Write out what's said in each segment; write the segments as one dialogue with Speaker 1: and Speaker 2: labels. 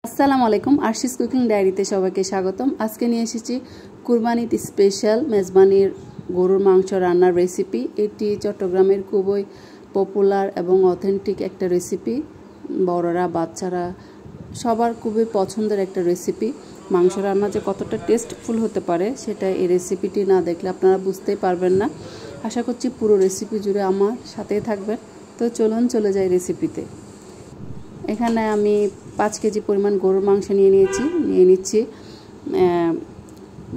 Speaker 1: আসসালামু আলাইকুম আরশিস কুকিং ডায়েরিতে সবাইকে স্বাগতম। আজকে নিয়ে এসেছি কুরবানির স্পেশাল মেজবানির গরুর মাংস রান্নার রেসিপি। এটি চট্টগ্রামের খুবই পপুলার এবং অথেন্টিক একটা রেসিপি। বড়রা বাচ্চারা সবার খুবই পছন্দের একটা রেসিপি। মাংস রান্না যে কতটা টেস্টফুল হতে পারে সেটা এই রেসিপিটি না দেখলে আপনারা বুঝতেই পারবেন না। আশা করছি পুরো রেসিপি জুড়ে আমার সাথেই থাকবেন। তো চলুন চলে যাই রেসিপিতে। এখানে আমি 5 কেজি পরিমাণ গরুর মাংস নিয়ে নিচ্ছি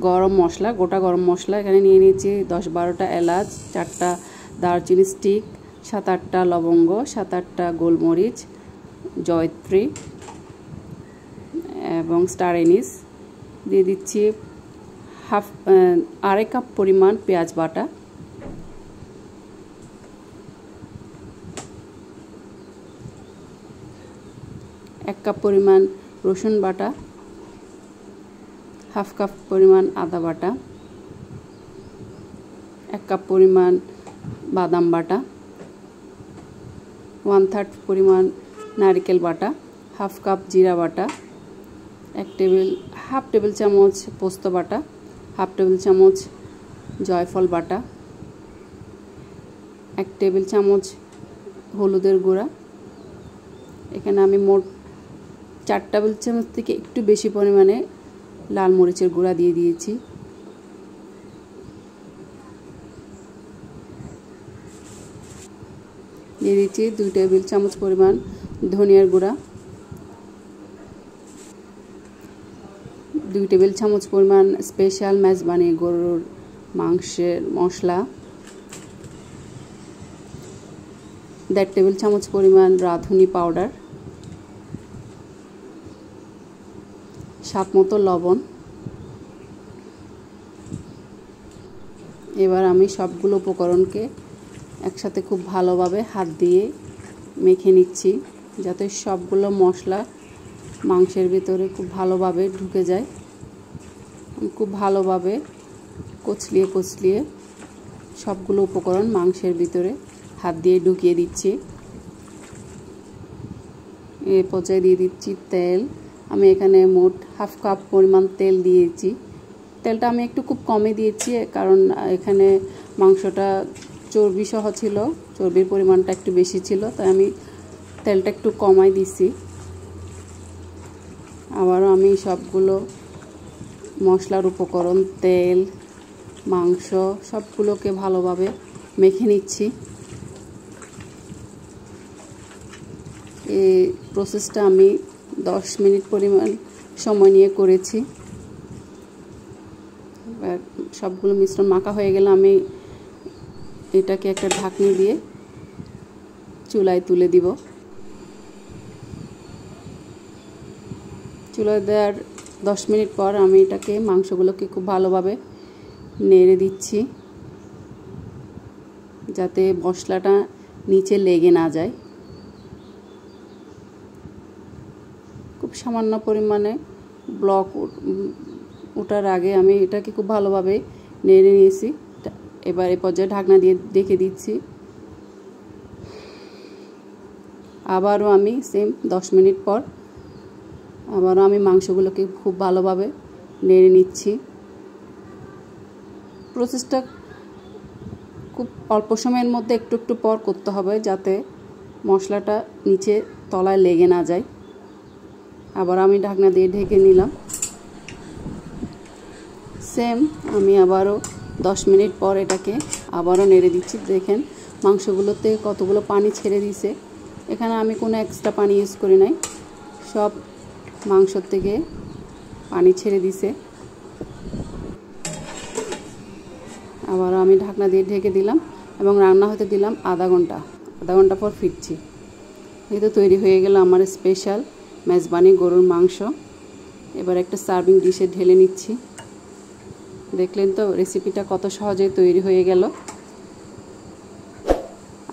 Speaker 1: গরম মশলা, গোটা গরম মশলা এখানে নিয়ে নিয়েছি 10-12টা এলাচ, 4টা দারচিনি স্টিক, 7-8টা লবঙ্গ, 7-8টা গোলমরিচ, জয়ত্রী এবং স্টার এনিস। দিয়ে দিচ্ছি আড়াই কাপ পরিমাণ পেঁয়াজ বাটা, এক কাপ পরিমাণ রসুন বাটা, হাফ কাপ পরিমাণ আদা বাটা, 1 কাপ পরিমাণ বাদাম বাটা, 1/3 পরিমাণ নারকেল বাটা, হাফ কাপ জিরা বাটা, হাফ টেবিল চামচ পোস্ত বাটা, হাফ টেবিল চামচ জয়ফল বাটা, 1 টেবিল চামচ হলুদের গুঁড়া। এখানে আমি মোট 4 টেবিল চামচ থেকে একটু বেশি পরিমাণে লাল মরিচের গুঁড়া দিয়ে দিয়েছি। দিয়ে দিচ্ছি 2 টেবিল চামচ পরিমাণ ধনিয়ার গুঁড়া, 2 টেবিল চামচ পরিমাণ স্পেশাল মেজবানি গরুর মাংসের মশলা, 1.5 টেবিল চামচ পরিমাণ রাঁধুনি পাউডার, স্বাদ মতো লবণ। এবার আমি সবগুলো উপকরণকে একসাথে খুব ভালোভাবে হাত দিয়ে মেখে নিচ্ছি, যাতে সবগুলো মশলা মাংসের ভিতরে খুব ভালোভাবে ঢুকে যায়। খুব ভালোভাবে কচলিয়ে সবগুলো উপকরণ মাংসের ভিতরে হাত দিয়ে ঢুকিয়ে দিচ্ছি। এই পর্যায়ে দিয়ে দিচ্ছি তেল। আমি এখানে মোট হাফ কাপ পরিমাণ তেল দিয়েছি। তেলটা আমি একটু খুব কমে দিয়েছি, কারণ এখানে মাংসটা চর্বি সহ ছিল, চর্বির পরিমাণটা একটু বেশি ছিল, তাই আমি তেলটা একটু কমাই দিছি। আবারও আমি সবগুলো মশলার উপকরণ, তেল, মাংস সবগুলোকে ভালোভাবে মেখে নিচ্ছি। এই প্রসেসটা আমি 10 মিনিট পরিমাণ সময় নিয়ে করেছি। সবগুলো মিশ্রণ মাখা হয়ে গেলে আমি এটাকে একটা ঢাকনি দিয়ে চুলায় তুলে দিব। চুলায় দেওয়ার 10 মিনিট পর আমি এটাকে মাংসগুলোকে খুব ভালোভাবে নেড়ে দিচ্ছি, যাতে মশলাটা নিচে লেগে না যায়। খুব সামান্য পরিমাণে ব্লক ওঠার আগে আমি এটাকে খুব ভালোভাবে নেড়ে নিয়েছি। এবার এই পর্যায়ে ঢাকনা দিয়ে ঢেকে দিচ্ছি। আবারও আমি সেম 10 মিনিট পর আবারও আমি মাংসগুলোকে খুব ভালোভাবে নেড়ে নিচ্ছি। প্রসেসটা খুব অল্প সময়ের মধ্যে একটু পর করতে হবে, যাতে মশলাটা নিচে তলায় লেগে না যায়। আবার আমি ঢাকনা দিয়ে ঢেকে নিলাম। সেম আমি আবারও 10 মিনিট পর এটাকে আবারও নেড়ে দিচ্ছি। দেখেন মাংসগুলোতে কতগুলো পানি ছেড়ে দিয়েছে। এখানে আমি কোনো এক্সট্রা পানি ইউজ করি নাই, সব মাংসর থেকে পানি ছেড়ে দিয়েছে। আবারও আমি ঢাকনা দিয়ে ঢেকে দিলাম এবং রান্না হতে দিলাম আধা ঘন্টা পর ফিরছি। এই তো তৈরি হয়ে গেল আমার স্পেশাল মেজবানি গরুর মাংস। এবার একটা সার্ভিং ডিশে ঢেলে নিচ্ছি। দেখলেন তো রেসিপিটা কত সহজেই তৈরি হয়ে গেল।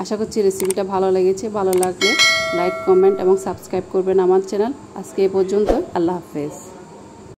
Speaker 1: আশা করছি রেসিপিটা ভালো লেগেছে। ভালো লাগলে লাইক, কমেন্ট এবং সাবস্ক্রাইব করবেন আমার চ্যানেল। আজকে এ পর্যন্ত। আল্লাহ হাফেজ।